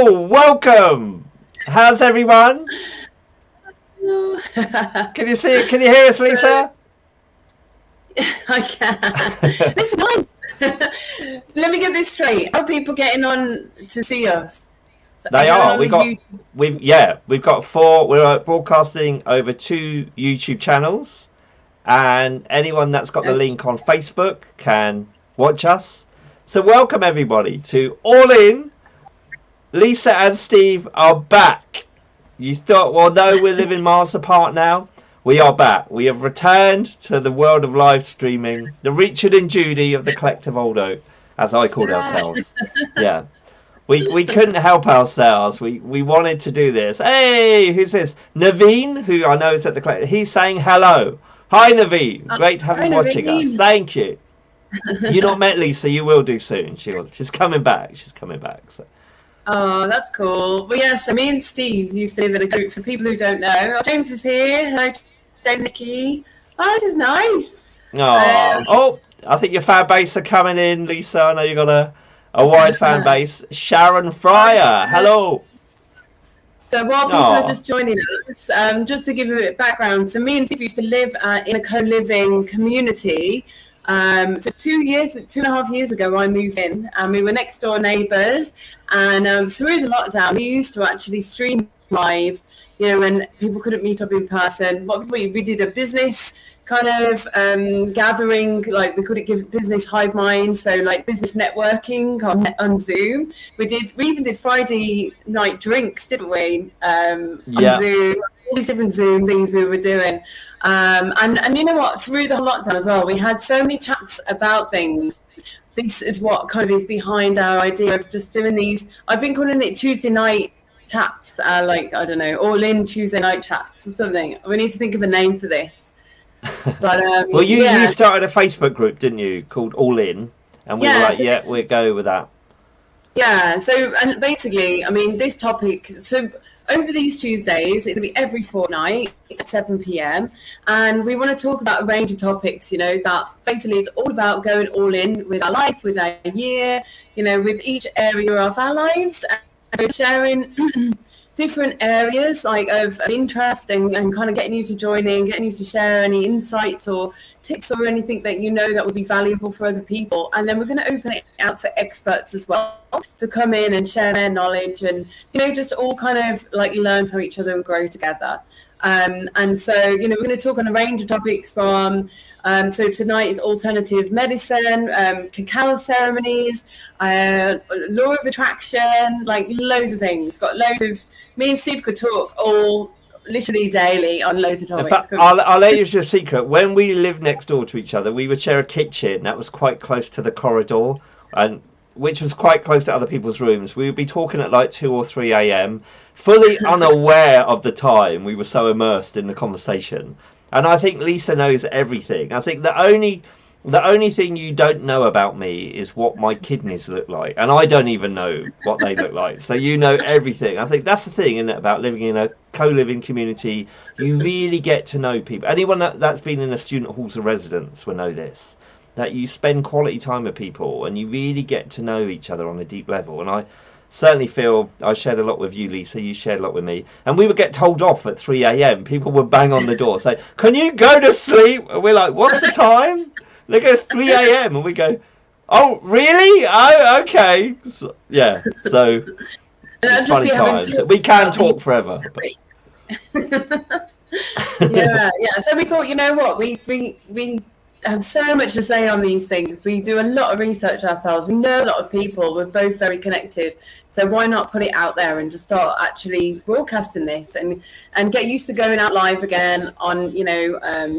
Oh, welcome. How's everyone? Can you see it? Can you hear us, Lisa? I can. This is nice. Let me get this straight. How are people getting on to see us? They are. We've got 4. We're broadcasting over 2 YouTube channels, and anyone that's got the link on Facebook can watch us. So welcome everybody to All In. Lisa and Steve are back. You thought, well, no, we're living miles apart now. We are back. We have returned to the world of live streaming, the Richard and Judy of the collective Oldo, as I called ourselves. Yeah. We couldn't help ourselves. We wanted to do this. Hey, who's this? Naveen, who I know is at the collective. He's saying hello. Hi, Naveen. Great to have you watching us. Thank you. You've not met Lisa. You will do soon. She's coming back. She's coming back. So. Oh, that's cool. Well, yeah, so me and Steve used to live in a group. For people who don't know, James is here. Hello, James, Nikki. Oh, this is nice. Oh, I think your fan base are coming in, Lisa. I know you've got a wide fan base. Sharon Fryer, hello. So while people are just joining us, just to give a bit of background, so me and Steve used to live in a co-living community. So 2.5 years ago, I moved in, and we were next door neighbours. And through the lockdown, we used to actually stream live, when people couldn't meet up in person. What we did a business kind of gathering, like we couldn't give business hive mind, so like business networking on Zoom. We even did Friday night drinks, didn't we? On Zoom, all these different Zoom things we were doing. And you know what? Through the lockdown as well, we had so many chats about things. This is what kind of is behind our idea of just doing these. I've been calling it Tuesday night chats, like, I don't know, all in Tuesday night chats or something. We need to think of a name for this. But well, you started a Facebook group, didn't you, called All In, and we were like, we'll go with that. Yeah. So, and basically, I mean, this topic. So over these Tuesdays, it'll be every fortnight at 7 p.m. and we want to talk about a range of topics. That basically is all about going all in with our life, with our year. With each area of our lives, and sharing different areas like of interest and kind of getting you to join in, getting you to share any insights or tips or anything that that would be valuable for other people. And then we're going to open it out for experts as well to come in and share their knowledge and just all kind of like learn from each other and grow together. And so we're going to talk on a range of topics from so tonight is alternative medicine, cacao ceremonies, law of attraction, like loads of things. Got loads of. Me and Steve could talk all literally daily on loads of topics. In fact, I'll let you share a secret. When we lived next door to each other, we would share a kitchen that was quite close to the corridor, and which was quite close to other people's rooms. We would be talking at like 2 or 3 a.m, fully unaware of the time. We were so immersed in the conversation. And I think Lisa knows everything. I think the only thing you don't know about me is what my kidneys look like, and I don't even know what they look like. So you know everything. I think that's the thing, isn't it, about living in a co-living community. You really get to know people. Anyone that's been in a student halls of residence will know this, that you spend quality time with people and you really get to know each other on a deep level. And I certainly feel I shared a lot with you, Lisa. You shared a lot with me. And we would get told off at 3 a.m. People would bang on the door, say, "Can you go to sleep?" And we're like, "What's the time?" They go 3 a.m. and we go, "Oh, really? Oh, okay." So it's funny times. We can talk forever. Yeah. So we thought, what, we have so much to say on these things. We do a lot of research ourselves. We know a lot of people. We're both very connected. So why not put it out there and just start actually broadcasting this and get used to going out live again on,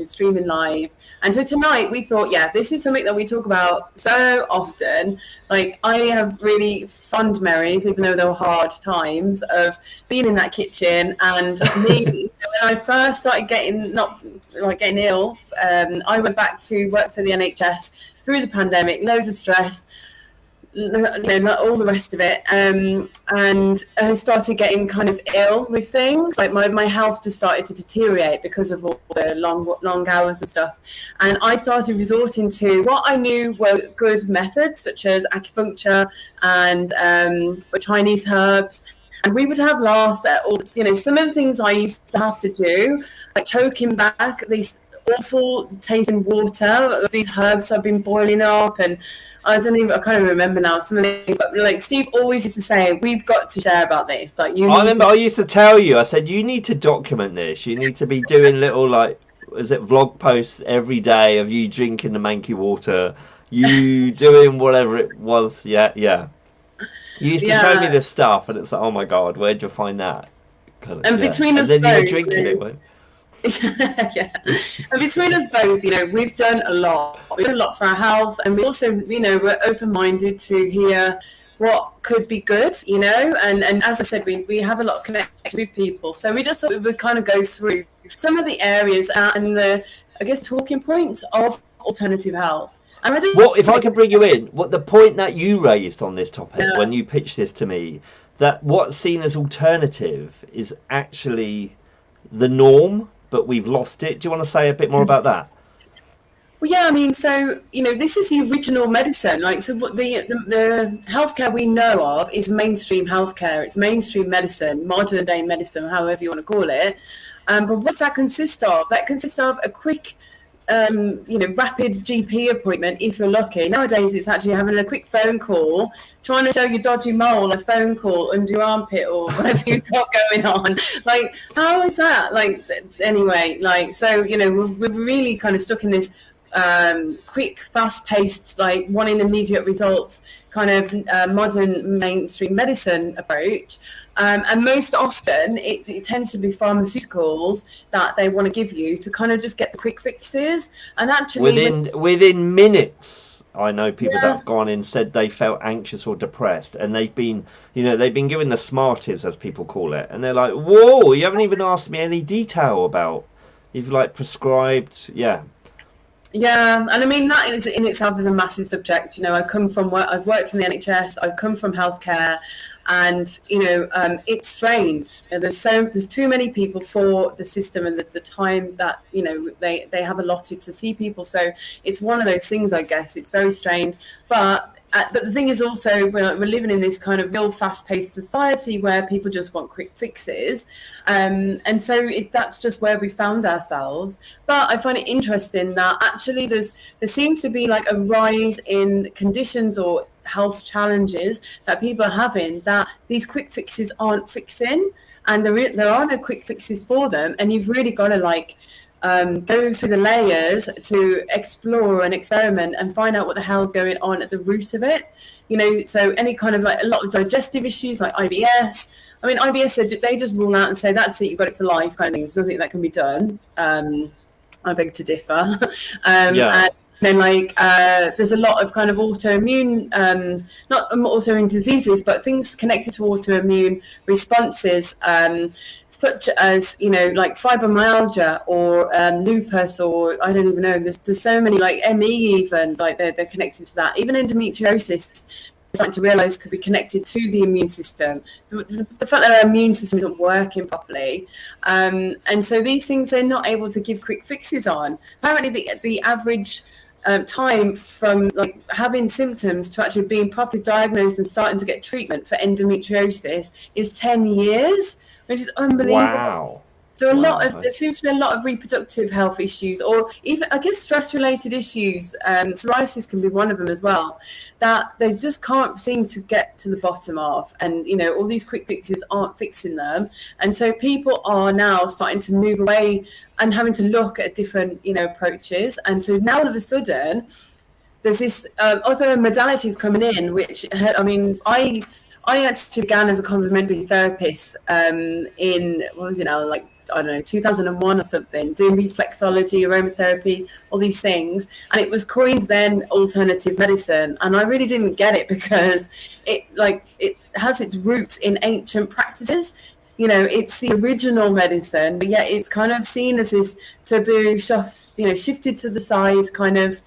streaming live. And so tonight we thought, this is something that we talk about so often. Like, I have really fond memories, even though they were hard times, of being in that kitchen. And me, when I first started getting ill, I went back to work for the NHS through the pandemic, loads of stress, not all the rest of it. And I started getting kind of ill with things. Like my health just started to deteriorate because of all the long hours and stuff. And I started resorting to what I knew were good methods, such as acupuncture and Chinese herbs. And we would have laughs at all, some of the things I used to have to do, like choking back these awful tasting water, these herbs I've been boiling up, and I can't even remember now some of the things, but like Steve always used to say, we've got to share about this. Like I remember I used to tell you, I said, you need to document this. You need to be doing little, like, is it vlog posts every day of you drinking the Mankey water, you doing whatever it was. Yeah. You used to show me this stuff, and it's like, oh my God, where'd you find that? And between us both, you were drinking it, right? Yeah, and between us both, we've done a lot. We've done a lot for our health, and we also, we're open-minded to hear what could be good, and as I said, we have a lot of connection with people. So we just thought we would kind of go through some of the areas and the, I guess, talking points of alternative health. And if I could bring you in, what the point that you raised on this topic when you pitched this to me, that what's seen as alternative is actually the norm, but we've lost it. Do you want to say a bit more about that? Well, yeah, I mean, so, this is the original medicine. Like, so what the healthcare we know of is mainstream healthcare. It's mainstream medicine, modern day medicine, however you want to call it. But what does that consist of? That consists of a quick, rapid GP appointment if you're lucky. Nowadays, it's actually having a quick phone call, trying to show your dodgy mole a phone call under your armpit or whatever you've got going on. Like, how is that? Like, anyway, like, so, we're really kind of stuck in this quick, fast-paced, like, wanting immediate results kind of modern mainstream medicine approach. And most often it tends to be pharmaceuticals that they want to give you to kind of just get the quick fixes. And actually within minutes, I know people that have gone in, said they felt anxious or depressed, and they've been given the Smarties, as people call it, and they're like, whoa, you haven't even asked me any detail about, you've like prescribed. Yeah, and I mean, that in itself is a massive subject. I've worked in the NHS, I've come from healthcare, and it's strange. There's too many people for the system and the time that they have allotted to see people. So it's one of those things, I guess. It's very strange, but the thing is also we're living in this kind of real fast-paced society where people just want quick fixes, and so that's just where we found ourselves. But I find it interesting that actually there seems to be like a rise in conditions or health challenges that people are having that these quick fixes aren't fixing, and there are no quick fixes for them, and you've really got to go through the layers to explore and experiment and find out what the hell's going on at the root of it. So any kind of like a lot of digestive issues like IBS. I mean, IBS, they just rule out and say, that's it, you've got it for life kind of thing. There's nothing that can be done. I beg to differ. And there's a lot of kind of autoimmune, not autoimmune diseases, but things connected to autoimmune responses, such as, like fibromyalgia or lupus, or I don't even know. There's so many, like ME even, like they're connected to that. Even endometriosis, starting to realise could be connected to the immune system. The fact that our immune system isn't working properly, and so these things they're not able to give quick fixes on. Apparently, the average time from like having symptoms to actually being properly diagnosed and starting to get treatment for endometriosis is 10 years, which is unbelievable. Wow. So there seems to be a lot of reproductive health issues, or even, I guess, stress-related issues. Psoriasis can be one of them as well, that they just can't seem to get to the bottom of. And, all these quick fixes aren't fixing them. And so people are now starting to move away and having to look at different, approaches. And so now all of a sudden, there's this other modalities coming in, which, I mean, I actually began as a complementary therapist in, what was it now, like, I don't know, 2001 or something, doing reflexology, aromatherapy, all these things. And it was coined then alternative medicine. And I really didn't get it because it has its roots in ancient practices. It's the original medicine, but yet it's kind of seen as this taboo, shifted to the side kind of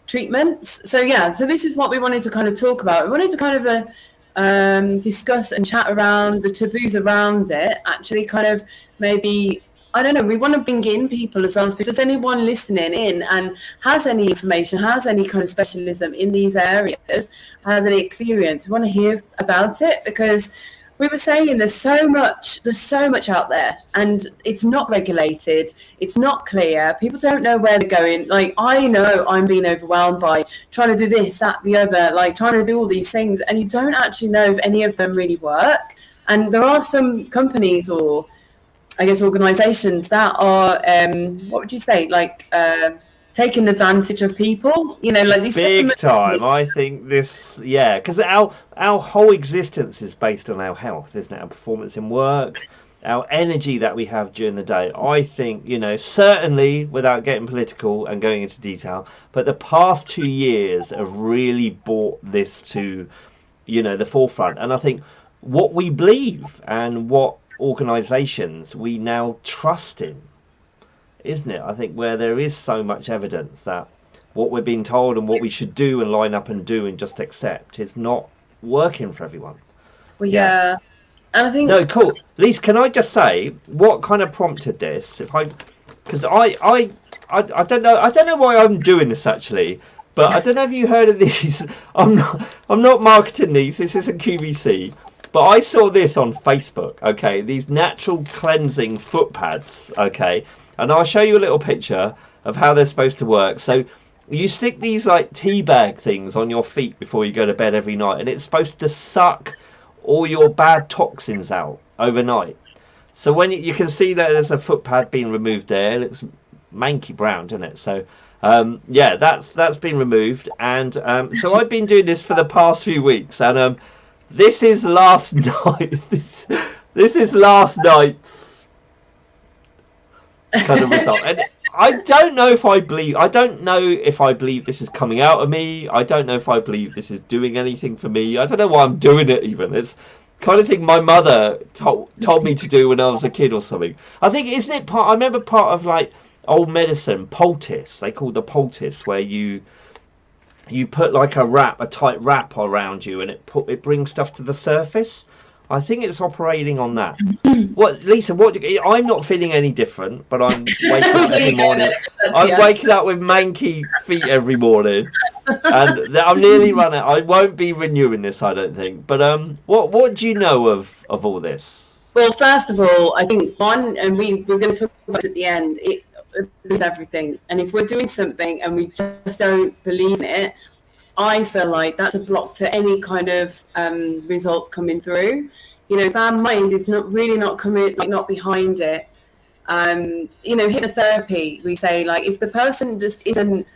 treatments. So yeah, so this is what we wanted to kind of talk about. We wanted to kind of discuss and chat around the taboos around it. Actually, kind of maybe, I don't know, we want to bring in people as well. So if there's anyone listening in and has any information, has any kind of specialism in these areas, has any experience, we want to hear about it, because we were saying there's so much out there, and it's not regulated, it's not clear, people don't know where they're going. Like, I know I'm being overwhelmed by trying to do this, that, the other, like trying to do all these things, and you don't actually know if any of them really work. And there are some companies, or I guess organizations, that are what would you say, like taking advantage of people, you know, like these big time. I think this, yeah, because our whole existence is based on our health, isn't it? Our performance in work, our energy that we have during the day. I think, you know, certainly without getting political and going into detail, but the past 2 years have really brought this to, you know, the forefront. And I think what we believe and what organizations we now trust in, isn't it? I think where there is so much evidence that what we're being told and what we should do and line up and do and just accept is not working for everyone. Well, yeah. And I think, no, cool. Lisa, can I just say what kind of prompted this? Because I don't know why I'm doing this actually, but I don't know if you heard of these. I'm not marketing these. This isn't QVC. But I saw this on Facebook, okay, these natural cleansing foot pads, okay, and I'll show you a little picture of how they're supposed to work. So you stick these like tea bag things on your feet before you go to bed every night, and it's supposed to suck all your bad toxins out overnight. So when you can see that there's a foot pad being removed there, it looks manky brown, doesn't it? So yeah, that's been removed, and so I've been doing this for the past few weeks, and this is last night. This is last night's kind of result. And I don't know if I believe this is coming out of me. I don't know if I believe this is doing anything for me. I don't know why I'm doing it even. It's kind of thing my mother told me to do when I was a kid or something. I think, isn't it I remember part of like old medicine, poultice. They call the poultice, where you put like a tight wrap around you, and it brings stuff to the surface. I think it's operating on that. What, Lisa? I'm not feeling any different, but I'm waking up every morning. I'm waking up with manky feet every morning, and I'm nearly run out. I won't be renewing this, I don't think. But what do you know of all this? Well, first of all, I think one, and we're going to talk about it at the end. It is everything, and if we're doing something and we just don't believe in it, I feel like that's a block to any kind of results coming through. You know, if our mind is not coming, like not behind it. You know, hypnotherapy, we say, like, if the person just isn't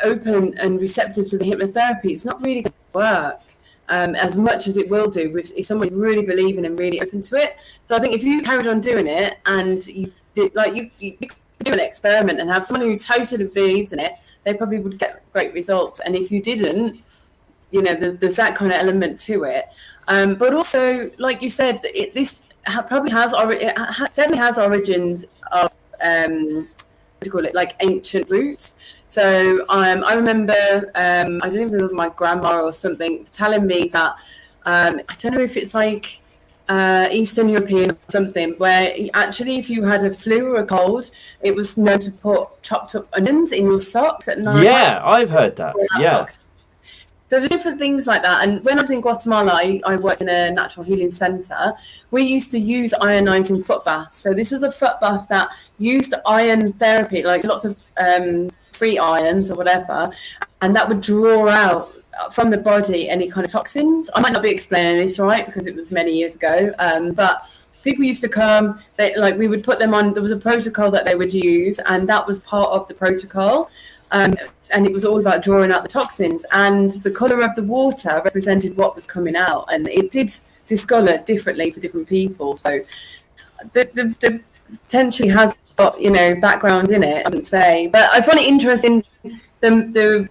open and receptive to the hypnotherapy, it's not really going to work as much as it will do if someone's really believing and really open to it. So I think if you carried on doing it and you did, like, you could do an experiment and have someone who totally believes in it, they probably would get great results. And if you didn't, you know, there's that kind of element to it. But also, like you said, this definitely has origins of what do you call it, like ancient roots. So I remember, I don't even know, my grandma or something telling me that I don't know if it's like Eastern European or something, where actually if you had a flu or a cold, it was known to put chopped up onions in your socks at night. Yeah, I've heard that. Yeah. So there's different things like that. And when I was in Guatemala, I worked in a natural healing centre. We used to use ionizing foot baths. So this was a foot bath that used iron therapy, like lots of free ions or whatever, and that would draw out from the body any kind of toxins. I might not be explaining this right because it was many years ago, but people used to come, we would put them on, there was a protocol that they would use, and that was part of the protocol. And it was all about drawing out the toxins, and the colour of the water represented what was coming out, and it did discolour differently for different people. So the potentially has got, you know, background in it, I wouldn't say. But I find it interesting the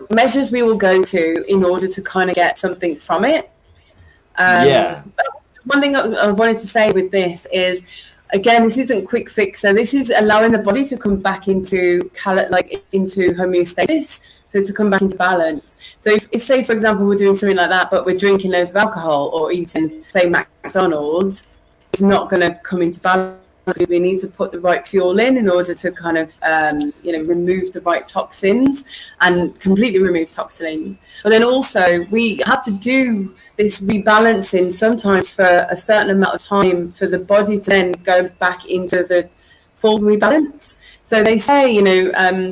measures we will go to in order to kind of get something from it. Yeah. One thing I wanted to say with this is, again, this isn't quick fix. So this is allowing the body to come back into into homeostasis. So to come back into balance. So if say, for example, we're doing something like that, but we're drinking loads of alcohol or eating, say, McDonald's, it's not going to come into balance. We need to put the right fuel in order to kind of, remove the right toxins and completely remove toxins. But then also we have to do this rebalancing sometimes for a certain amount of time for the body to then go back into the full rebalance. So they say,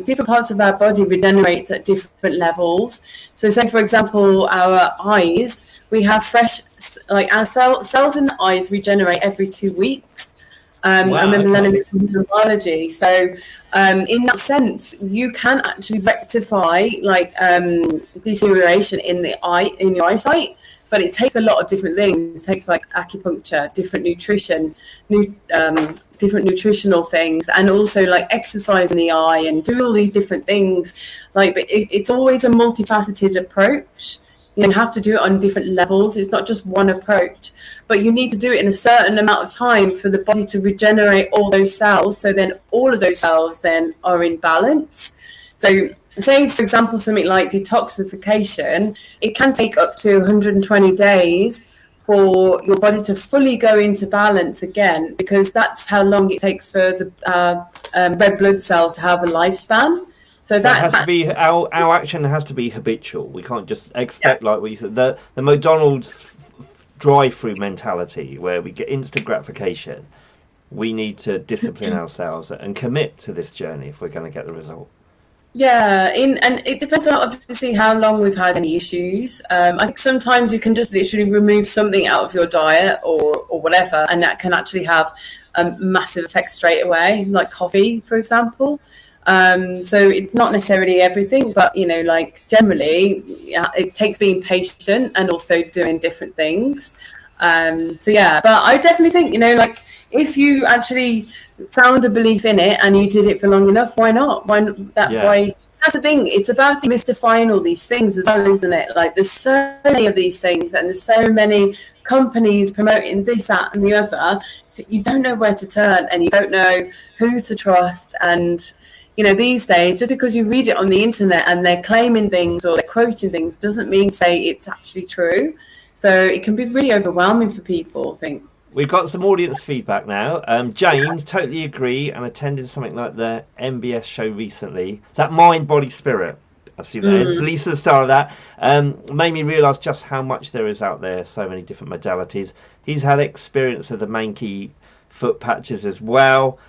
different parts of our body regenerates at different levels. So say, for example, our eyes, we have fresh, like our cells in the eyes regenerate every 2 weeks. I remember learning this in biology. So in that sense, you can actually rectify deterioration in your eyesight. But it takes a lot of different things. It takes like acupuncture, different nutrition, different nutritional things, and also like exercise in the eye and do all these different things. But it's always a multifaceted approach. You have to do it on different levels. It's not just one approach, but you need to do it in a certain amount of time for the body to regenerate all those cells. So then all of those cells then are in balance. So say, for example, something like detoxification, it can take up to 120 days for your body to fully go into balance again, because that's how long it takes for the red blood cells to have a lifespan. So that has to be, our action has to be habitual. We can't just expect, like what you said, the McDonald's drive-through mentality where we get instant gratification. We need to discipline ourselves and commit to this journey if we're going to get the result. Yeah, and it depends on obviously how long we've had any issues. I think sometimes you can just literally remove something out of your diet or whatever, and that can actually have a massive effect straight away, like coffee, for example. So it's not necessarily everything, but generally, it takes being patient and also doing different things. But I definitely think if you actually found a belief in it and you did it for long enough, why not? Why? That's the thing. It's about demystifying all these things as well, isn't it? Like there's so many of these things, and there's so many companies promoting this, that, and the other. You don't know where to turn, and you don't know who to trust. And these days, just because you read it on the internet and they're claiming things or they're quoting things, doesn't mean say it's actually true. So it can be really overwhelming for people, I think. We've got some audience feedback now. James, totally agree, and attended something like the MBS show recently. That Mind, Body, Spirit. I assume that is Lisa, the star of that. Made me realise just how much there is out there, so many different modalities. He's had experience of the Mankey foot patches as well.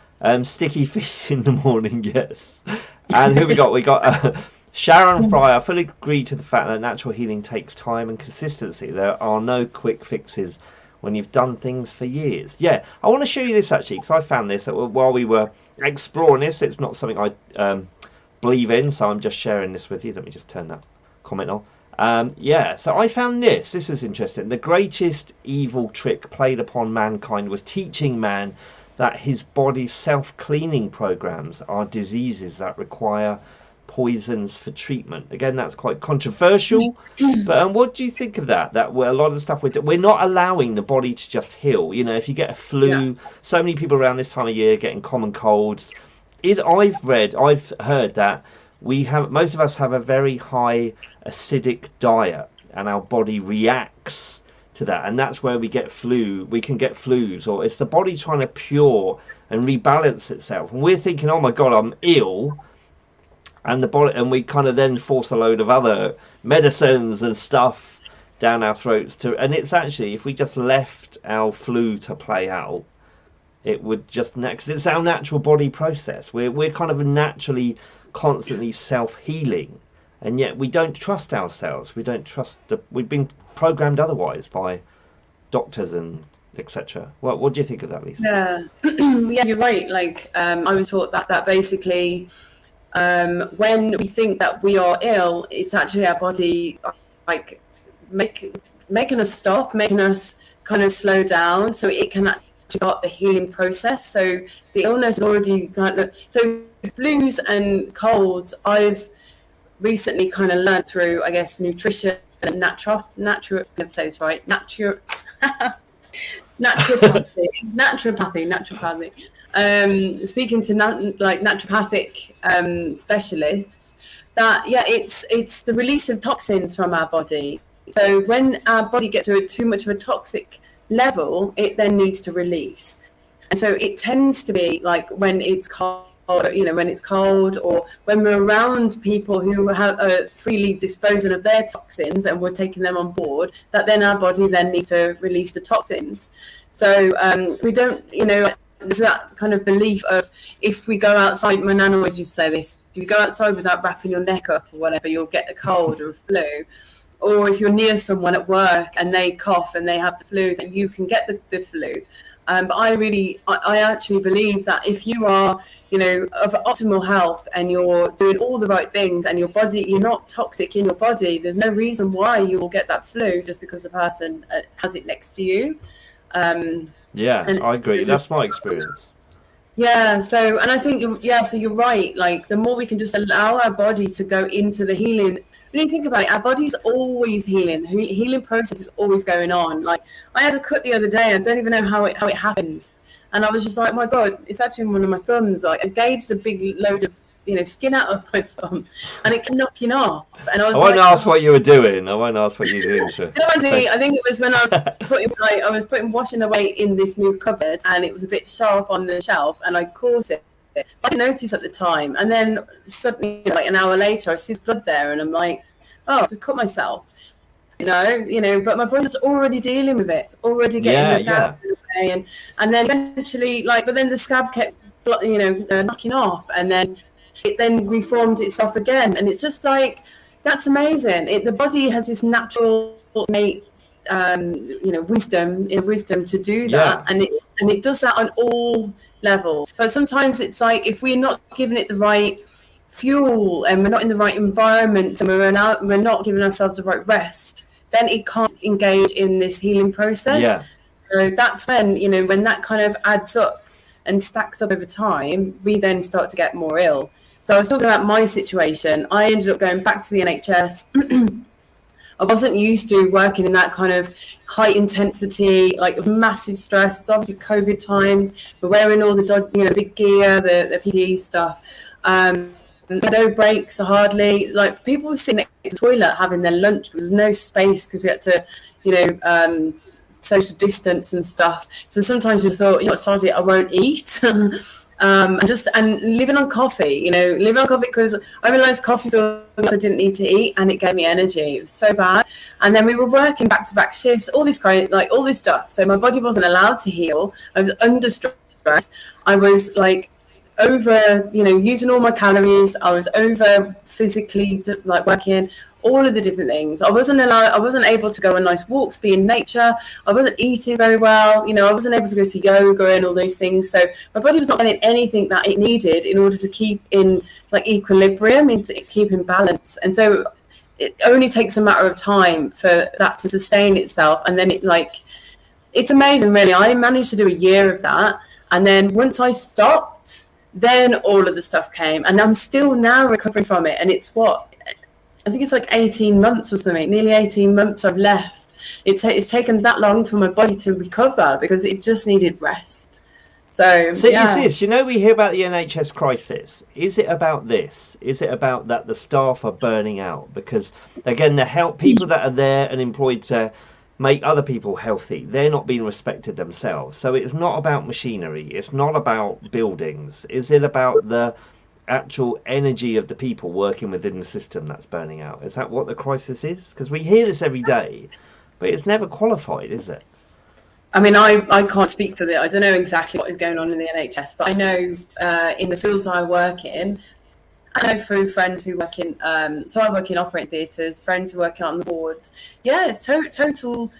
Sticky feet in the morning, yes. And who we got? We got Sharon Fry. I fully agree to the fact that natural healing takes time and consistency. There are no quick fixes when you've done things for years. Yeah, I want to show you this actually, because I found this while we were exploring this. It's not something I believe in, so I'm just sharing this with you. Let me just turn that comment on. So I found this. This is interesting. The greatest evil trick played upon mankind was teaching man that his body's self-cleaning programs are diseases that require poisons for treatment. Again, that's quite controversial, but what do you think of that? That a lot of the stuff we're not allowing the body to just heal. If you get a flu, so many people around this time of year getting common colds. I've heard that most of us have a very high acidic diet, and our body reacts to that, and that's where we can get flus, or it's the body trying to pure and rebalance itself, and we're thinking, oh my god, I'm ill, and the body, and we kind of then force a load of other medicines and stuff down our throats and it's actually, if we just left our flu to play out, it would just, because it's our natural body process. We're kind of naturally constantly self-healing, and yet we don't trust ourselves. We don't trust we've been programmed otherwise by doctors and etc. What do you think of that, Lisa? Yeah, you're right. I was taught that basically when we think that we are ill, it's actually our body making us stop, making us kind of slow down, so it can actually start the healing process. So the illness is already so flus and colds, I've recently kind of learned through, I guess, nutrition and natural. I'm going to say this right. Naturopathy. Speaking to naturopathic specialists, that it's the release of toxins from our body. So when our body gets to too much of a toxic level, it then needs to release. And so it tends to be like when it's cold, when it's cold, or when we're around people who have freely disposing of their toxins and we're taking them on board, that then our body then needs to release the toxins. So we don't, there's that kind of belief of, if we go outside, my nan always used to say this, if you go outside without wrapping your neck up or whatever, you'll get a cold or a flu. Or if you're near someone at work and they cough and they have the flu, that you can get the flu. But I actually believe that if you are, of optimal health and you're doing all the right things and your body, you're not toxic in your body, there's no reason why you will get that flu just because the person has it next to you. I agree. That's my experience. Yeah. So, and I think, so you're right. Like, the more we can just allow our body to go into the healing. When you think about it, our body's always healing. The healing process is always going on. Like, I had a cut the other day. I don't even know how it happened. And I was just like, my God, it's actually one of my thumbs. Like, I gauged a big load of skin out of my thumb, and it kept knocking off. And I won't ask what you were doing. I won't ask what you were doing. I think it was when I was putting washing away in this new cupboard, and it was a bit sharp on the shelf, and I caught it. I didn't notice at the time, and then suddenly, like an hour later, I see blood there, and I'm like, oh, I just cut myself. But my body's already dealing with it, already getting the scab away, and then eventually, but then the scab kept, knocking off, and then it then reformed itself again, and it's just like, that's amazing. The body has this natural innate, wisdom to do that, and it does that on all levels. But sometimes it's like, if we're not giving it the right fuel and we're not in the right environment and we're not giving ourselves the right rest, then it can't engage in this healing process. Yeah. So that's when, when that kind of adds up and stacks up over time, we then start to get more ill. So I was talking about my situation. I ended up going back to the NHS. I wasn't used to working in that kind of high intensity, like massive stress. It's obviously COVID times. We're wearing all the big gear, the PPE stuff. No breaks hardly. Like, people were sitting next to the toilet having their lunch because there was no space, because we had to, social distance and stuff. So sometimes you thought, sorry, I won't eat. And living on coffee, because I realised coffee filled me up, I didn't need to eat, and it gave me energy. It was so bad. And then we were working back-to-back shifts, all this stuff. So my body wasn't allowed to heal. I was under stress. I was over, using all my calories. I was over physically, working, all of the different things. I wasn't able to go on nice walks, be in nature. I wasn't eating very well. I wasn't able to go to yoga and all those things. So my body was not getting anything that it needed in order to keep in equilibrium, and to keep in balance. And so it only takes a matter of time for that to sustain itself. And then it's amazing, really. I managed to do a year of that. And then once I stopped, then all of the stuff came, and I'm still now recovering from it. And it's I think it's 18 months or something, nearly 18 months I've left. It's taken that long for my body to recover because it just needed rest. So yeah. Is this, we hear about the NHS crisis. Is it about this? Is it about that the staff are burning out? Because, again, the people that are there and employed to make other people healthy, they're not being respected themselves. So it's not about machinery. It's not about buildings. Is it about the actual energy of the people working within the system that's burning out? Is that what the crisis is? Because we hear this every day, but it's never qualified, is it? I mean, I can't speak for I don't know exactly what is going on in the NHS, but I know in the fields I work in, I know through friends who work in, so I work in operating theatres, friends who work on the boards. Yeah, it's total.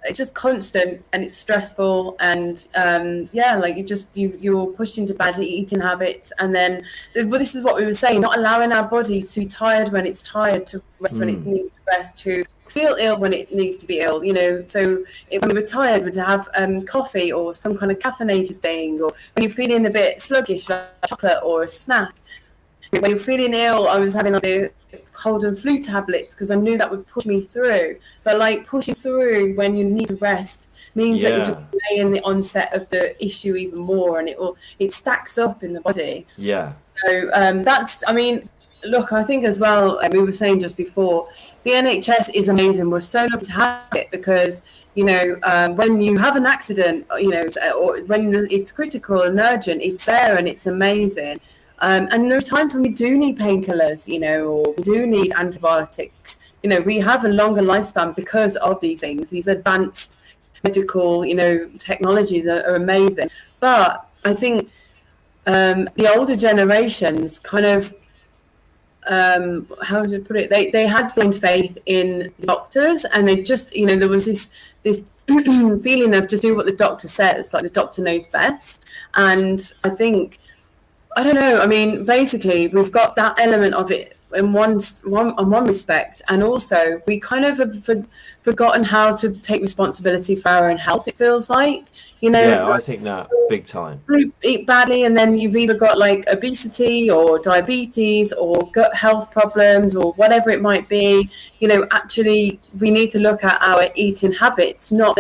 It's just constant, and it's stressful, and you're pushed into bad eating habits, and then this is what we were saying: not allowing our body to be tired when it's tired, to rest when it needs to rest, to feel ill when it needs to be ill. So when we were tired, we'd have coffee or some kind of caffeinated thing, or when you're feeling a bit sluggish, like chocolate or a snack. When you're feeling ill, I was having the cold and flu tablets because I knew that would push me through. But pushing through when you need to rest means that you're just Yeah. delaying the onset of the issue even more, and it stacks up in the body. Yeah. So that's, I mean, look, I think as well, we were saying just before, the NHS is amazing. We're so lucky to have it because, you know, when you have an accident, you know, or when it's critical and urgent, it's there and it's amazing. And there are times when we do need painkillers, you know, or we do need antibiotics. You know, we have a longer lifespan because of these things. These advanced medical, you know, technologies are amazing. But I think the older generations kind of, how do you put it? They had blind faith in doctors, and they just, you know, there was this feeling of just do what the doctor says, like the doctor knows best. And I think, I don't know. I mean, basically, we've got that element of it in one respect, and also we kind of have forgotten how to take responsibility for our own health. It feels like, you know, Yeah, I think that big time. eat badly, and then you've either got like obesity or diabetes or gut health problems or whatever it might be. You know, actually, we need to look at our eating habits, not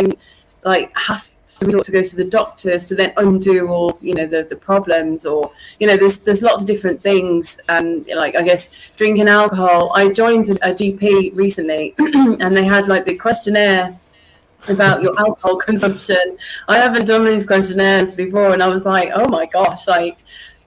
like have to go to the doctors to then undo all, you know, the problems, or, you know, there's lots of different things. Like, I guess drinking alcohol, I joined a GP recently and they had like the questionnaire about your alcohol consumption. I haven't done these questionnaires before, and I was like, oh my gosh, like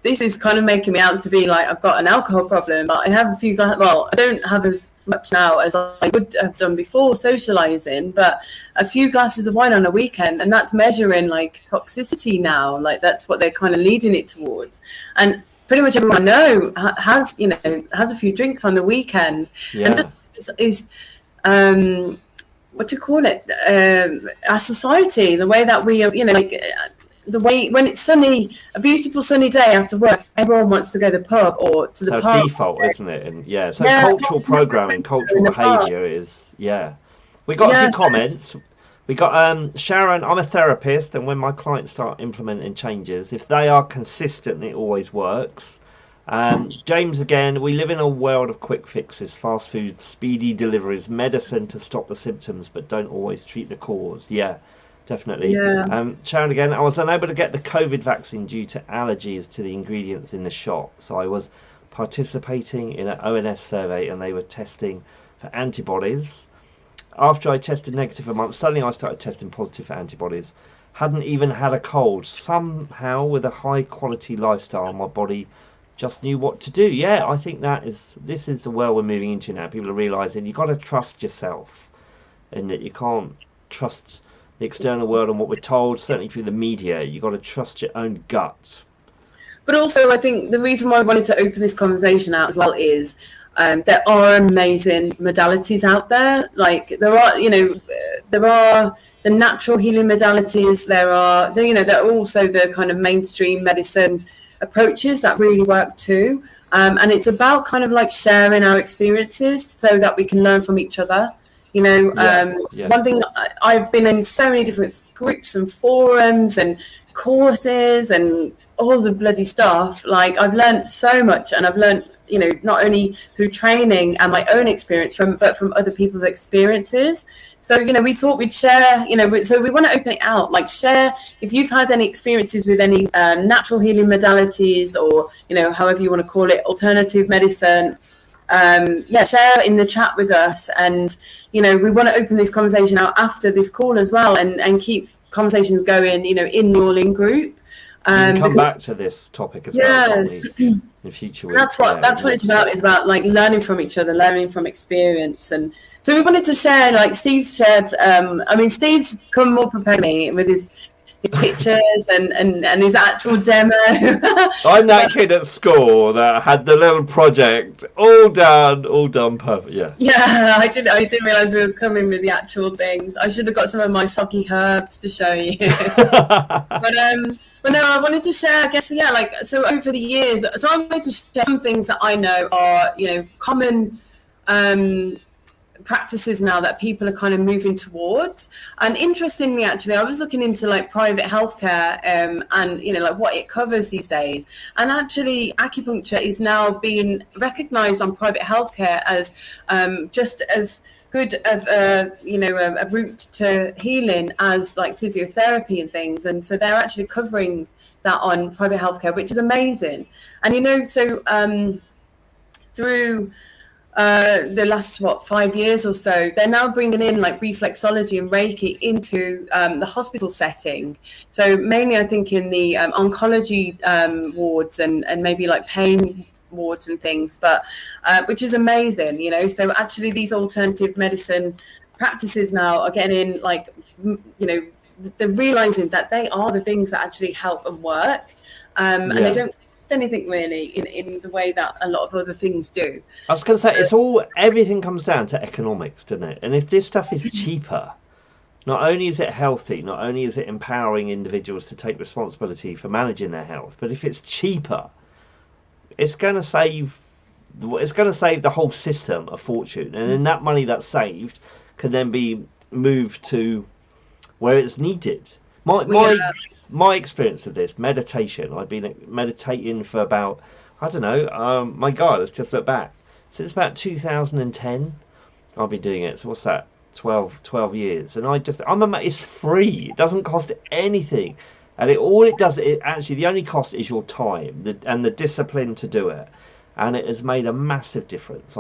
this is kind of making me out to be like I've got an alcohol problem. But I have a few well, I don't have as much now as I would have done before socializing, but a few glasses of wine on a weekend, and that's measuring like toxicity now. Like that's what they're kind of leading it towards. And pretty much everyone I know has a few drinks on the weekend. Yeah. And just is what do you call it? Our society, the way that we, you know, like the way when it's sunny, a beautiful sunny day after work, everyone wants to go to the pub or to the park. Default, isn't it? And yeah, so cultural programming, cultural behaviour is, yeah. We got a few comments. We got Sharon, I'm a therapist, and when my clients start implementing changes, if they are consistent, it always works. James again, we live in a world of quick fixes, fast food, speedy deliveries, medicine to stop the symptoms, but don't always treat the cause. Yeah, definitely. Yeah. Sharon again, I was unable to get the COVID vaccine due to allergies to the ingredients in the shot. So I was participating in an ONS survey and they were testing for antibodies. After I tested negative a month, suddenly I started testing positive for antibodies. Hadn't even had a cold. Somehow, with a high quality lifestyle, my body just knew what to do. Yeah, I think this is the world we're moving into now. People are realising you've got to trust yourself, and that you can't trust the external world and what we're told, certainly through the media. You've got to trust your own gut. But also, I think the reason why I wanted to open this conversation out as well is there are amazing modalities out there. Like there are the natural healing modalities. There are also the kind of mainstream medicine approaches that really work too. And it's about kind of like sharing our experiences so that we can learn from each other. You know, one thing, I've been in so many different groups and forums and courses and all the bloody stuff. Like I've learned so much, and I've learned, you know, not only through training and my own experience but from other people's experiences. So, you know, we thought we'd share, you know, so we want to open it out, like share if you've had any experiences with any natural healing modalities, or, you know, however you want to call it, alternative medicine. Share in the chat with us. And, you know, we want to open this conversation out after this call as well, and keep conversations going, you know, in the all-in group. Come back to this topic as well in future weeks. That's what it's about. It's about like learning from each other, learning from experience. And so we wanted to share, like Steve shared. Steve's come more prepared than me with his pictures and his actual demo. I'm that kid at school that had the little project all done perfect. Yeah, I didn't realize we were coming with the actual things. I should have got some of my soggy herbs to show you. But no, I wanted to share, I guess, so over the years, so I wanted to share some things that I know are, you know, common practices now that people are kind of moving towards. And interestingly, actually, I was looking into like private healthcare and, you know, like what it covers these days. And actually, acupuncture is now being recognized on private healthcare as just as good of a route to healing as like physiotherapy and things, and so they're actually covering that on private healthcare, which is amazing. And so through the last 5 years or so, they're now bringing in like reflexology and Reiki into the hospital setting. So mainly, I think in the oncology wards and maybe like pain wards and things, but which is amazing, So actually, these alternative medicine practices now are getting like, they're realizing that they are the things that actually help and work, and they don't anything really in the way that a lot of other things do. I was going to say, everything comes down to economics, doesn't it? And if this stuff is cheaper, not only is it healthy, not only is it empowering individuals to take responsibility for managing their health, but if it's cheaper, it's going to save the whole system a fortune, and then that money that's saved can then be moved to where it's needed. My experience of this meditation, I've been meditating for about, I don't know, my God, let's just look back. Since about 2010, I've been doing it. So what's that? 12 years. And it's free. It doesn't cost anything. And the only cost is your time and the discipline to do it. And it has made a massive difference.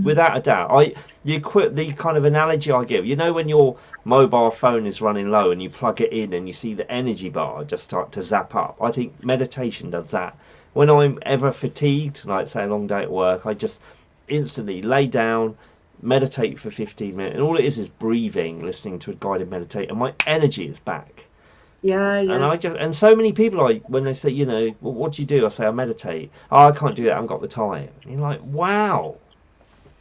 Without a doubt, the kind of analogy I give, when your mobile phone is running low and you plug it in and you see the energy bar just start to zap up, I think meditation does that. When I'm ever fatigued, like say a long day at work, I just instantly lay down, meditate for 15 minutes, and all it is breathing, listening to a guided meditation, and my energy is back. Yeah. And so many people, when they say, well, what do you do? I say, I meditate. Oh, I can't do that. I haven't got the time. And you're like, wow.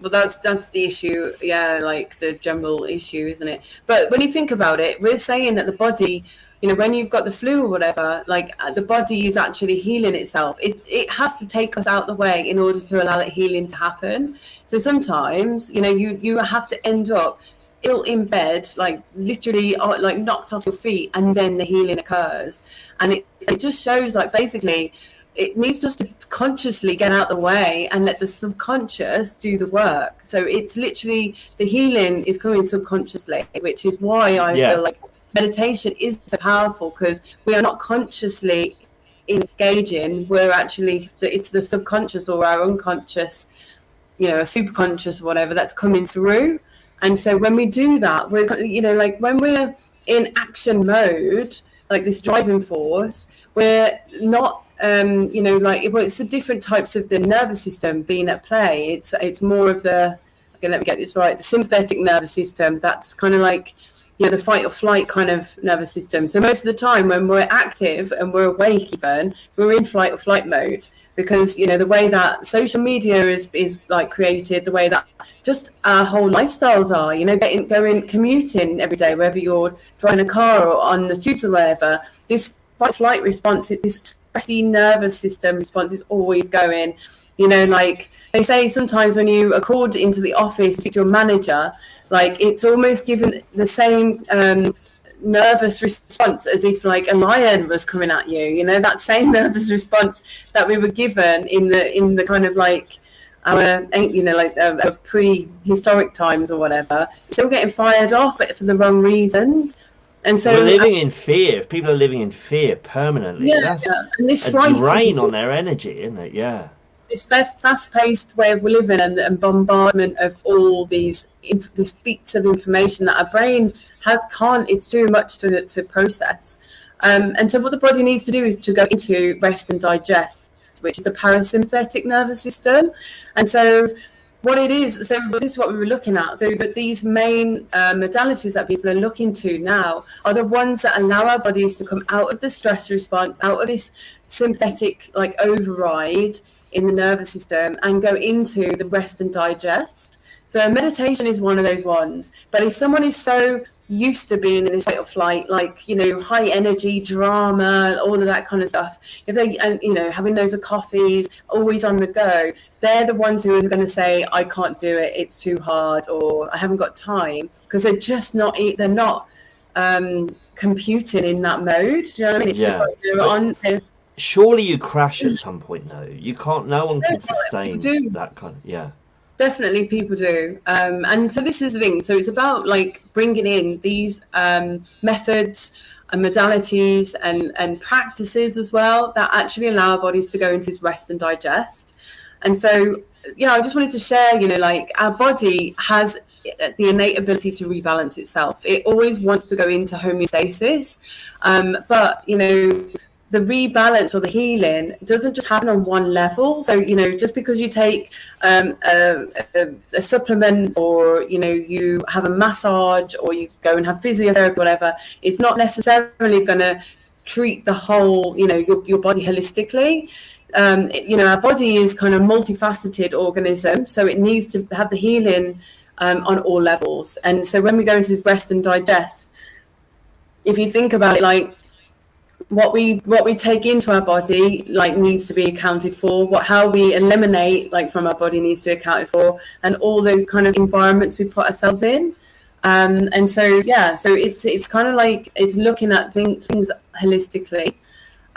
Well, that's the issue, like the general issue, isn't it? But when you think about it, we're saying that the body, when you've got the flu or whatever, like the body is actually healing itself. It has to take us out the way in order to allow that healing to happen. So sometimes, you have to end up ill in bed, like literally like knocked off your feet, and then the healing occurs. And it just shows like basically it needs us to consciously get out the way and let the subconscious do the work. So it's literally the healing is coming subconsciously, which is why I feel like meditation is so powerful, because we are not consciously engaging. We're actually, it's the subconscious or our unconscious, a superconscious or whatever that's coming through. And so when we do that, we're, like when we're in action mode, like this driving force, we're not, it's the different types of the nervous system being at play. It's more of the, okay, let me get this right, the sympathetic nervous system. That's kind of like, the fight or flight kind of nervous system. So most of the time when we're active and we're awake even, we're in flight or flight mode, because, the way that social media is like created, the way that just our whole lifestyles are, going, commuting every day, whether you're driving a car or on the tubes or wherever, this fight flight response, this stressy nervous system response is always going, like they say sometimes when you are called into the office to speak to your manager, like it's almost given the same nervous response as if like a lion was coming at you, that same nervous response that we were given in the kind of like our, prehistoric times or whatever. So we're getting fired off, but for the wrong reasons. And so we're living in fear. If people are living in fear permanently, that's and this a drain on their energy, isn't it? Yeah. This fast-paced way of living and bombardment of all these bits of information that our brain can't. It's too much to process. And so what the body needs to do is to go into rest and digest, which is the parasympathetic nervous system. And so what it is, so this is what we were looking at. So that these main modalities that people are looking to now are the ones that allow our bodies to come out of the stress response, out of this sympathetic like override in the nervous system, and go into the rest and digest. So meditation is one of those ones. But if someone is so used to being in this fight or flight, like, high energy, drama, all of that kind of stuff, if they, having loads of coffees, always on the go, they're the ones who are going to say, I can't do it, it's too hard, or I haven't got time, because they're just not, they're not computing in that mode. Do you know what I mean? It's just like surely you crash at some point, though. You can't. No one can sustain that kind of. Definitely people do. And so this is the thing. So it's about like bringing in these methods and modalities and practices as well that actually allow our bodies to go into this rest and digest. And so, I just wanted to share, like our body has the innate ability to rebalance itself. It always wants to go into homeostasis. But, the rebalance or the healing doesn't just happen on one level. So, just because you take a supplement, or, you have a massage, or you go and have physiotherapy, whatever, it's not necessarily going to treat the whole, your body holistically. Our body is kind of multifaceted organism, so it needs to have the healing on all levels. And so when we go into rest and digest, if you think about it, like what we take into our body like needs to be accounted for, how we eliminate like from our body needs to be accounted for, and all the kind of environments we put ourselves in. And so so it's kind of like it's looking at things holistically.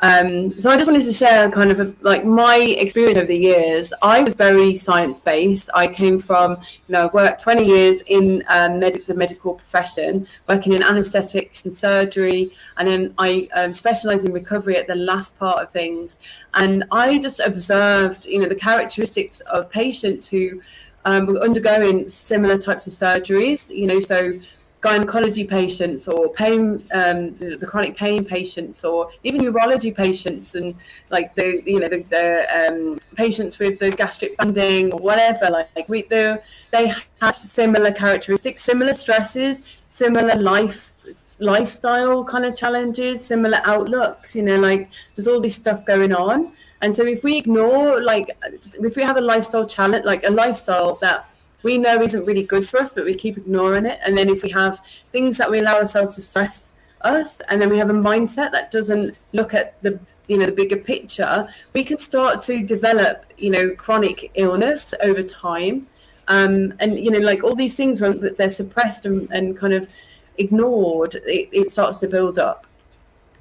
So I just wanted to share kind of like my experience over the years. I was very science-based. I came from, I worked 20 years in the medical profession, working in anaesthetics and surgery, and then I specialised in recovery at the last part of things. And I just observed, the characteristics of patients who were undergoing similar types of surgeries, so gynecology patients, or pain, the chronic pain patients, or even urology patients, and like the patients with the gastric banding or whatever. They had similar characteristics, similar stresses, similar lifestyle kind of challenges, similar outlooks. There's all this stuff going on. And so if we ignore, if we have a lifestyle challenge, like a lifestyle that we know isn't really good for us, but we keep ignoring it. And then if we have things that we allow ourselves to stress us, and then we have a mindset that doesn't look at the bigger picture, we can start to develop, chronic illness over time. And, like all these things, when they're suppressed and kind of ignored, it starts to build up.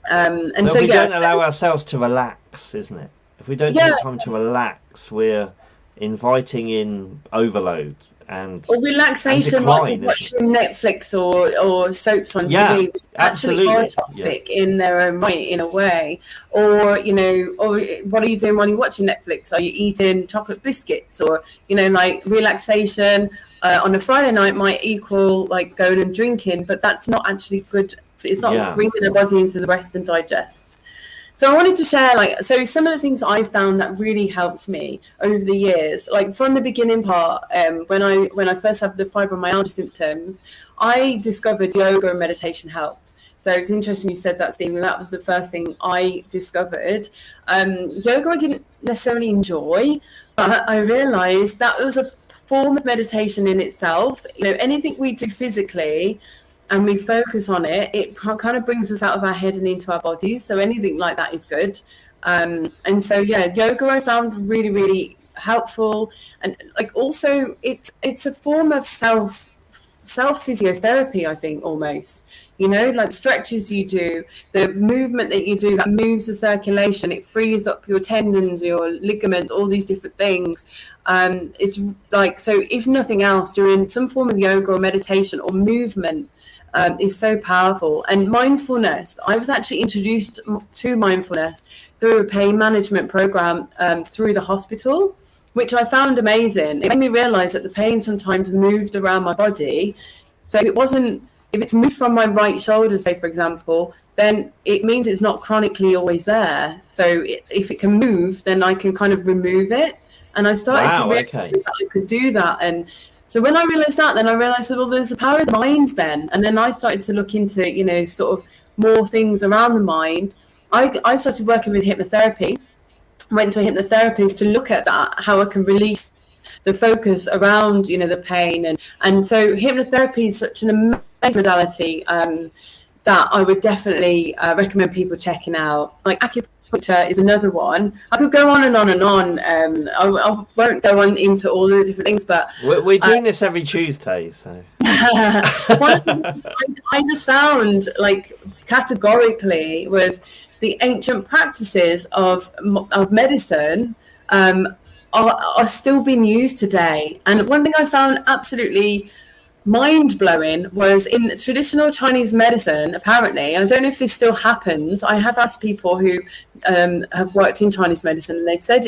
And so we don't allow ourselves to relax, isn't it? If we don't take time to relax, we're inviting in overload or relaxation, like watching Netflix or soaps on TV, which actually are toxic in their own right, in a way. Or or what are you doing while you're watching Netflix? Are you eating chocolate biscuits? Or like relaxation on a Friday night might equal like going and drinking, but that's not actually good. It's not bringing the body into the rest and digest. So I wanted to share, some of the things I found that really helped me over the years. Like from the beginning part, when I first had the fibromyalgia symptoms, I discovered yoga and meditation helped. So it's interesting you said that, Stephen. That was the first thing I discovered. Yoga I didn't necessarily enjoy, but I realised that it was a form of meditation in itself. Anything we do physically, and we focus on it, it kind of brings us out of our head and into our bodies. So anything like that is good. And so, yoga I found really, really helpful. And also it's a form of self physiotherapy, I think, almost, like stretches you do, the movement that you do that moves the circulation, it frees up your tendons, your ligaments, all these different things. It's like, so if nothing else, doing some form of yoga or meditation or movement is so powerful. And mindfulness, I was actually introduced to mindfulness through a pain management program through the hospital, which I found amazing. It made me realize that the pain sometimes moved around my body. So if it's moved from my right shoulder, say, for example, then it means it's not chronically always there. So if it can move, then I can kind of remove it. And I started to realize that I could do that. And so when I realized that, then I realized that, well, there's the power of the mind then. And then I started to look into, sort of more things around the mind. I started working with hypnotherapy, went to a hypnotherapist to look at that, how I can release the focus around, the pain. And so hypnotherapy is such an amazing modality that I would definitely recommend people checking out. Like acupuncture is another one. I could go on and on and on. I won't go on into all the different things, but we're doing this every Tuesday, so one of the things I just found, like, categorically, was the ancient practices of medicine are still being used today. And one thing I found absolutely mind-blowing was in traditional Chinese medicine, apparently, I don't know if this still happens, I have asked people who have worked in Chinese medicine, and they've said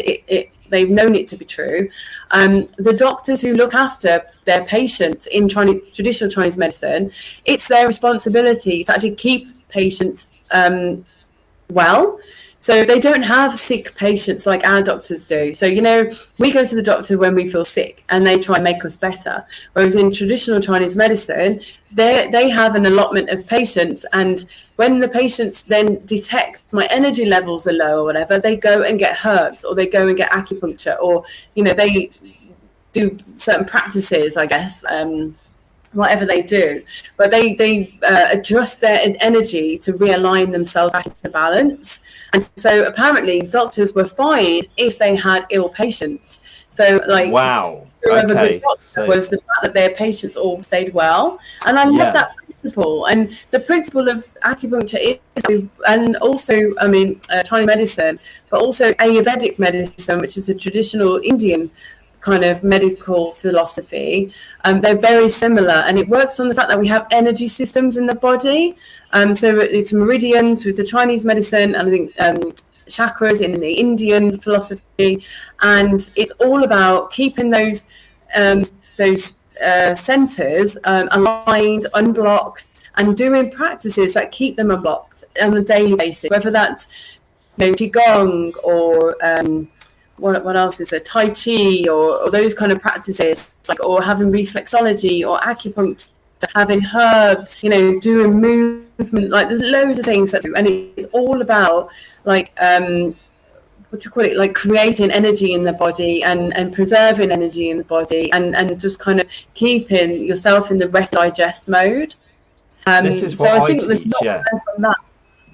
they've known it to be true. The doctors who look after their patients in traditional Chinese medicine, it's their responsibility to actually keep patients well. So they don't have sick patients like our doctors do. So, we go to the doctor when we feel sick and they try and make us better. Whereas in traditional Chinese medicine, they have an allotment of patients. And when the patients then detect my energy levels are low or whatever, they go and get herbs, or they go and get acupuncture, or, they do certain practices, I guess, whatever they do, but they adjust their energy to realign themselves back into balance. And so apparently doctors were fined if they had ill patients. So wow, okay. Was the fact that their patients all stayed well. And I love that principle. And the principle of acupuncture is, and also Chinese medicine, but also Ayurvedic medicine, which is a traditional Indian kind of medical philosophy. They're very similar, and it works on the fact that we have energy systems in the body. So it's meridians with the Chinese medicine, and I think chakras in the Indian philosophy, and it's all about keeping those centers aligned, unblocked, and doing practices that keep them unblocked on a daily basis, whether that's qigong or what else is there? Tai Chi or those kind of practices, or having reflexology or acupuncture, having herbs, doing movement. There's loads of things that do, and it's all about creating energy in the body and preserving energy in the body and just kind of keeping yourself in the rest digest mode. This is what I think teach, there's not from that.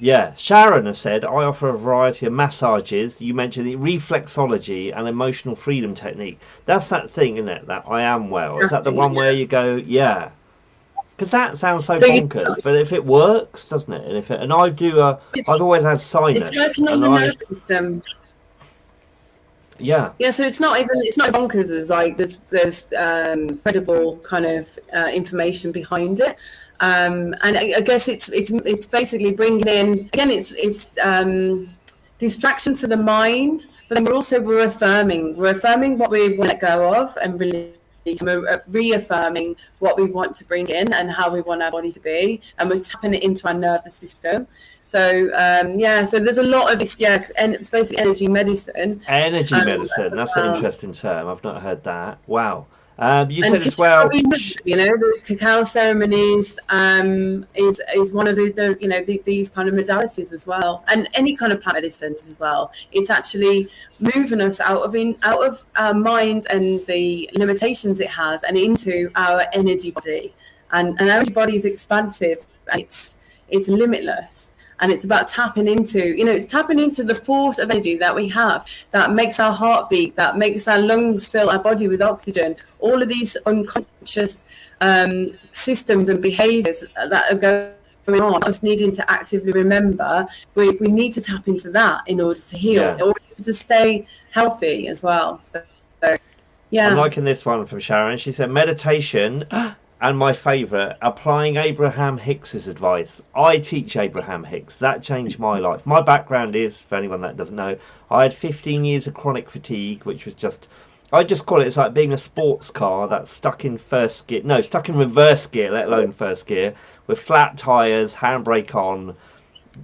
Yeah, Sharon has said, I offer a variety of massages. You mentioned the reflexology and emotional freedom technique. That's that thing, isn't it? That I am well. Is that the one where you go, yeah? Because that sounds so bonkers, but if it works, doesn't it? And I've always had sinus. It's working on the nervous system. Yeah. Yeah, so it's not bonkers. There's credible kind of information behind it. And I guess it's basically bringing in, again, it's distraction for the mind, but then we're affirming what we want to let go of and release. We're reaffirming what we want to bring in and how we want our body to be, and we're tapping it into our nervous system. So so there's a lot of this, and it's basically energy medicine. Energy medicine, that's an interesting term. I've not heard that. Wow. You said as well, the cacao ceremonies is one of these kind of modalities as well, and any kind of plant medicines as well. It's actually moving us out of our mind and the limitations it has, and into our energy body. And our energy body is expansive. It's limitless. And it's about tapping into, the force of energy that we have, that makes our heart beat, that makes our lungs fill our body with oxygen. All of these unconscious systems and behaviors that are going on, us needing to actively remember, we need to tap into that in order to heal, in order to stay healthy as well. So yeah. I'm liking this one from Sharon. She said, meditation... And my favourite, applying Abraham Hicks's advice. I teach Abraham Hicks. That changed my life. My background is, for anyone that doesn't know, I had 15 years of chronic fatigue, which was I just call it's like being a sports car that's stuck in reverse gear, let alone first gear, with flat tyres, handbrake on,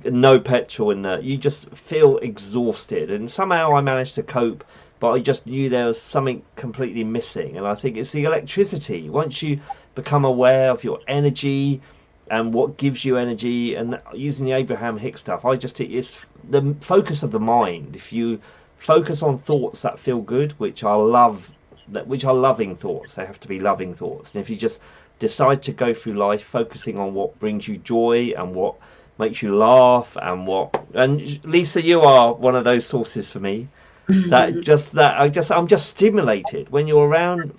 no petrol in there. You just feel exhausted. And somehow I managed to cope, but I just knew there was something completely missing. And I think it's the electricity. Once you become aware of your energy and what gives you energy, and using the Abraham Hicks stuff, it's the focus of the mind. If you focus on thoughts that feel good, which are loving thoughts, they have to be loving thoughts. And if you just decide to go through life focusing on what brings you joy and what makes you laugh, and Lisa, you are one of those sources for me. I'm just stimulated when you're around.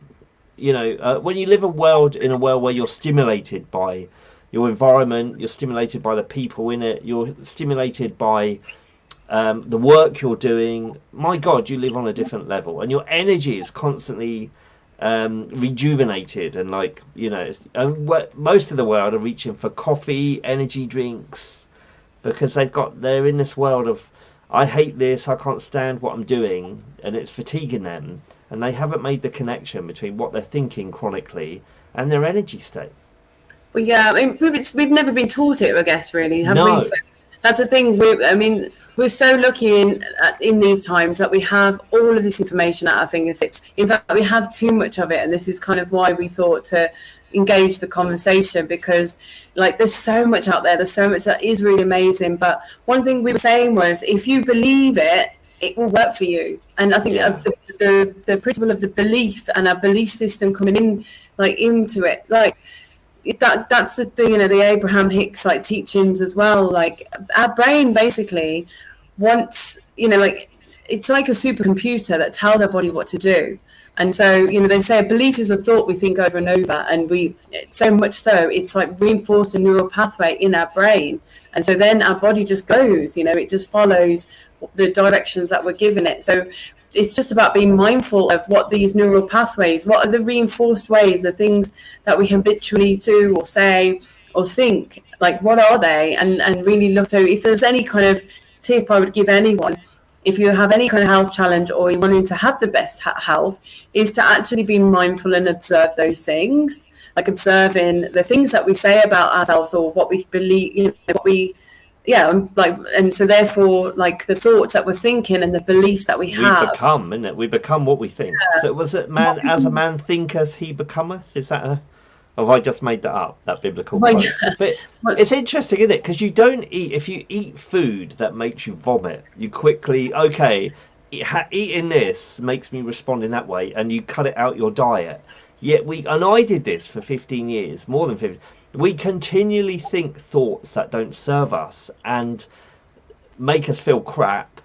When you live in a world where you're stimulated by your environment, you're stimulated by the people in it, you're stimulated by the work you're doing, my God, you live on a different level, and your energy is constantly rejuvenated. And like, you know, most of the world are reaching for coffee, energy drinks, because they're in this world of, I hate this, I can't stand what I'm doing, and it's fatiguing them, and they haven't made the connection between what they're thinking chronically and their energy state. Well, yeah, I mean, we've never been taught it, I guess, really, have No. we? So that's the thing. We're so lucky in these times that we have all of this information at our fingertips. In fact, we have too much of it, and this is kind of why we thought to engage the conversation, because like there's so much out there, there's so much that is really amazing. But one thing we were saying was, if you believe it, it will work for you. And I think the principle of the belief and our belief system coming in, like into it, like that's the thing, you know, the Abraham Hicks like teachings as well. Like our brain basically wants, you know, like it's like a supercomputer that tells our body what to do. And so, you know, they say a belief is a thought we think over and over, and we so much so it's like reinforced a neural pathway in our brain. And so then our body just goes, you know, it just follows the directions that we're giving it. So it's just about being mindful of what these neural pathways, what are the reinforced ways, the things that we habitually do or say or think, like what are they, and really look. So if there's any kind of tip I would give anyone, if you have any kind of health challenge or you're wanting to have the best health, is to actually be mindful and observe those things, like observing the things that we say about ourselves or what we believe, you know, what we, and so therefore, like the thoughts that we're thinking and the beliefs that we have. We become, isn't it? We become what we think. Yeah. So was it man, as a man thinketh, he becometh? Is that or have I just made that up, that biblical quote? Yeah. But it's interesting, isn't it? Because you don't eat, if you eat food that makes you vomit, you quickly, eating this makes me respond in that way, and you cut it out your diet. Yet and I did this for 15 years, more than 15. We continually think thoughts that don't serve us and make us feel crap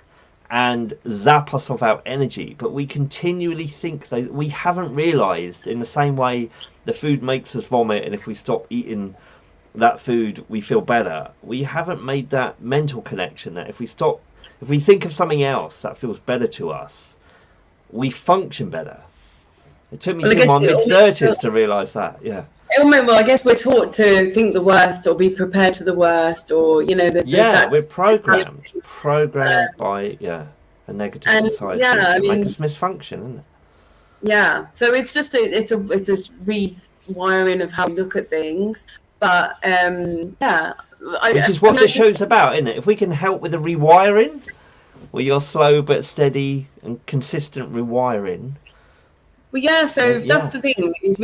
and zap us of our energy. But we continually think that we haven't realised, in the same way the food makes us vomit, and if we stop eating that food we feel better. We haven't made that mental connection that if we think of something else that feels better to us, we function better. It took me to my mid-30s to realise that, yeah. Well, I guess we're taught to think the worst or be prepared for the worst, or, you know, we're programmed by a negative society. Yeah, make us misfunction, isn't it? Yeah, so it's just it's a rewiring of how we look at things, but which is what this show's about, isn't it? If we can help with the rewiring, or your slow but steady and consistent rewiring. Well, yeah, so that's the thing, is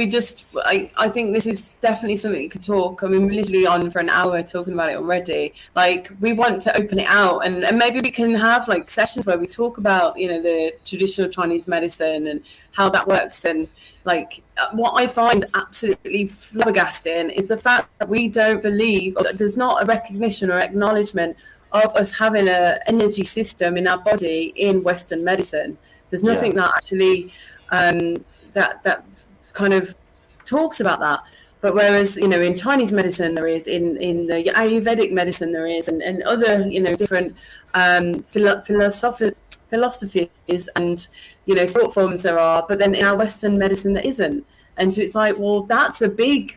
I think this is definitely something you could talk. I mean, we're literally on for an hour talking about it already. Like, we want to open it out, and maybe we can have like sessions where we talk about, you know, the traditional Chinese medicine and how that works. And like, what I find absolutely flabbergasting is the fact that we don't believe, or there's not a recognition or acknowledgement of us having an energy system in our body in Western medicine. There's nothing that actually that kind of talks about that. But whereas, you know, in Chinese medicine there is, in the Ayurvedic medicine there is, and other, you know, different philosophies and, you know, thought forms there are, but then in our Western medicine there isn't. And so it's like, well, that's a big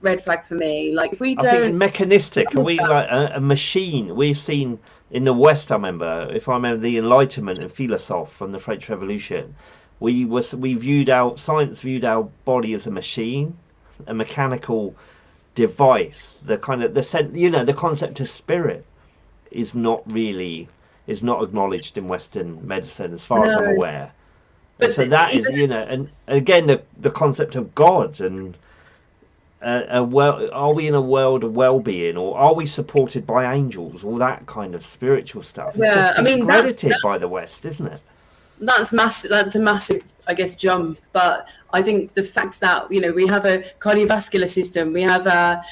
red flag for me. Like, if we don't... I think mechanistic, are we like a machine? We've seen in the West, I remember the Enlightenment and philosophe from the French Revolution, science viewed our body as a machine, a mechanical device. The concept of spirit is not acknowledged in Western medicine, as far as I'm aware. But so that is, you know, and again the concept of God, and are we in a world of well-being, or are we supported by angels? All that kind of spiritual stuff. It's just discredited by the West, isn't it? That's massive. That's a massive, I guess, jump. But I think the fact that, you know, we have a cardiovascular system, we have a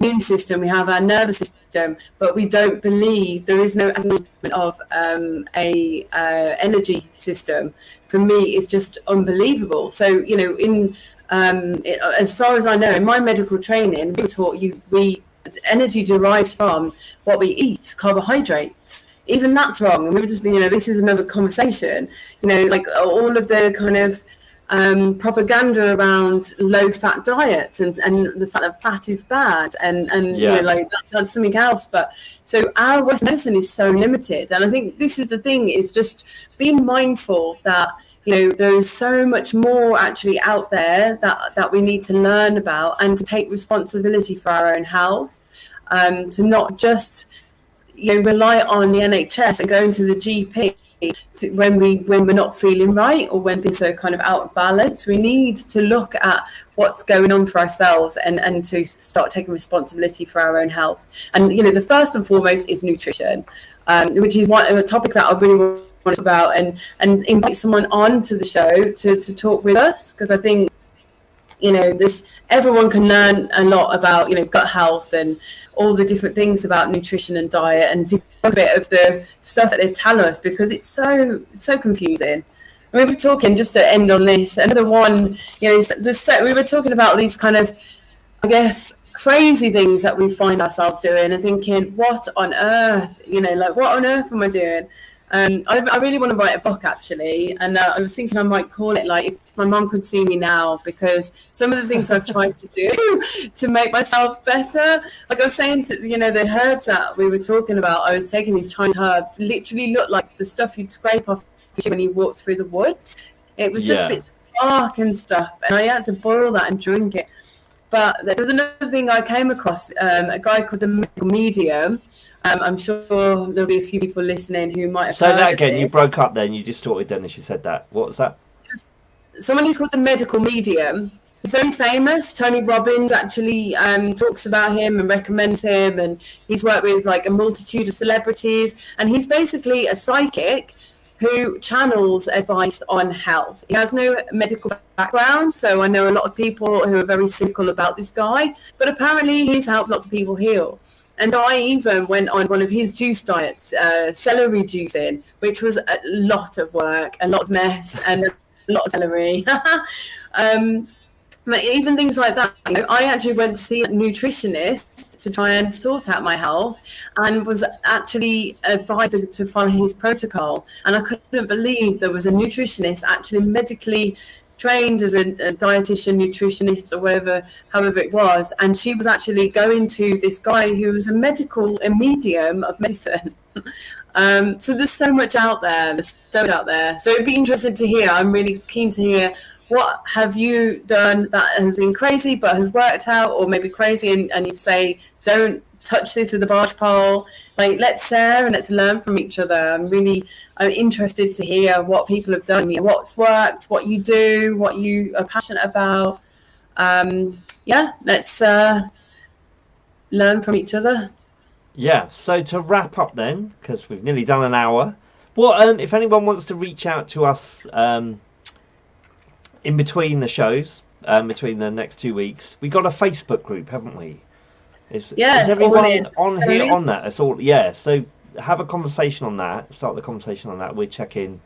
immune system, we have our nervous system, but we don't believe, there is no acknowledgement of a energy system. For me, it's just unbelievable. So, you know, as far as I know, in my medical training, we were taught energy derives from what we eat, carbohydrates. even that's wrong. And we were just, this is another conversation, like all of the kind of propaganda around low fat diets and the fact that fat is bad and like that's something else. But so our Western medicine is so limited, and I think this is the thing, is just being mindful that there's so much more actually out there that we need to learn about, and to take responsibility for our own health, to not just rely on the NHS and going to the GP when we're not feeling right, or when things are kind of out of balance. We need to look at what's going on for ourselves and to start taking responsibility for our own health. And the first and foremost is nutrition, which is a topic that I really want to talk about, and invite someone on to the show to talk with us, because I think everyone can learn a lot about gut health and all the different things about nutrition and diet, and debunk a bit of the stuff that they tell us, because it's so confusing. We were talking, just to end on this, another one, we were talking about these kind of, I guess, crazy things that we find ourselves doing, and thinking, what on earth, what on earth am I doing? I really want to write a book, actually, and I was thinking I might call it, like, If My Mum Could See Me Now, because some of the things I've tried to do to make myself better, like I was saying, to the herbs that we were talking about, I was taking these Chinese herbs, literally looked like the stuff you'd scrape off when you walk through the woods. It was just a bit dark and stuff, and I had to boil that and drink it. But there was another thing I came across, a guy called the Medical Medium. I'm sure there'll be a few people listening who might have heard that again. of it. You broke up then. You distorted then as you said that. What was that? Someone who's called the Medical Medium. He's very famous. Tony Robbins actually talks about him and recommends him, and he's worked with like a multitude of celebrities. And he's basically a psychic who channels advice on health. He has no medical background, so I know a lot of people who are very cynical about this guy, but apparently he's helped lots of people heal. And so I even went on one of his juice diets, celery juicing, which was a lot of work, a lot of mess, and a lot of celery. But even things like that, I actually went to see a nutritionist to try and sort out my health, and was actually advised to follow his protocol. And I couldn't believe there was a nutritionist actually medically trained as a dietitian, nutritionist, or however it was, and she was actually going to this guy who was a medium of medicine. So there's so much out there. So it'd be interesting to hear. I'm really keen to hear, what have you done that has been crazy but has worked out, or maybe crazy and you say, don't touch this with a barge pole. Like, let's share and let's learn from each other. I'm interested to hear what people have done, what's worked, what you do, what you are passionate about. Let's learn from each other. Yeah, so to wrap up then, because we've nearly done an hour, if anyone wants to reach out to us in between the shows, between the next 2 weeks, we got a Facebook group, haven't we? Is everyone on here on that? It's all, so have a conversation on that, start the conversation on that. We'll check in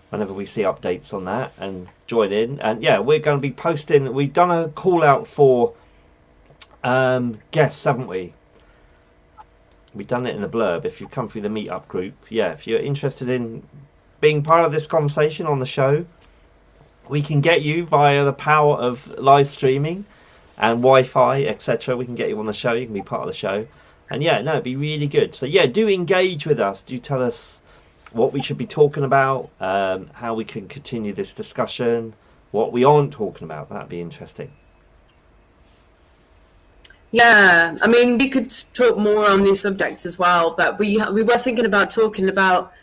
whenever we see updates on that and join in. And we're going to be posting, we've done a call out for guests, haven't we? We've done it in the blurb. If you've come through the meetup group, if you're interested in being part of this conversation on the show, we can get you via the power of live streaming and Wi-Fi, etc. We can get you on the show. You can be part of the show. And it'd be really good. So do engage with us. Do tell us what we should be talking about, how we can continue this discussion, what we aren't talking about. That'd be interesting. Yeah, I mean, we could talk more on these subjects as well, but we were thinking about talking about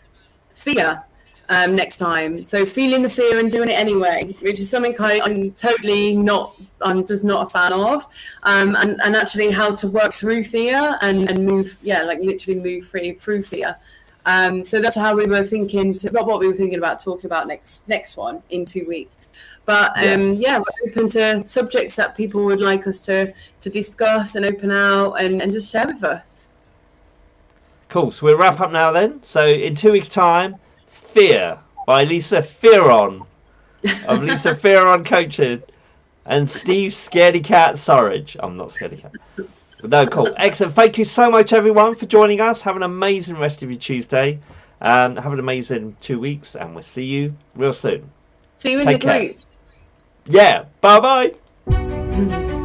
fear next time. So feeling the fear and doing it anyway, which is something I'm totally just not a fan of, and actually how to work through fear and move, literally move through fear. So that's how we were thinking, what we were thinking about talking about next one in 2 weeks. But we're open to subjects that people would like us to discuss and open out and just share with us. Cool. So we'll wrap up now then. So in 2 weeks' time, Fear by Lisa Fearon of Lisa Fearon Coaching and Steve Scaredy Cat Surridge. I'm not Scaredy Cat. No, cool. Excellent. Thank you so much, everyone, for joining us. Have an amazing rest of your Tuesday. Have an amazing 2 weeks, and we'll see you real soon. See you in Take the care. group. Yeah. Bye-bye.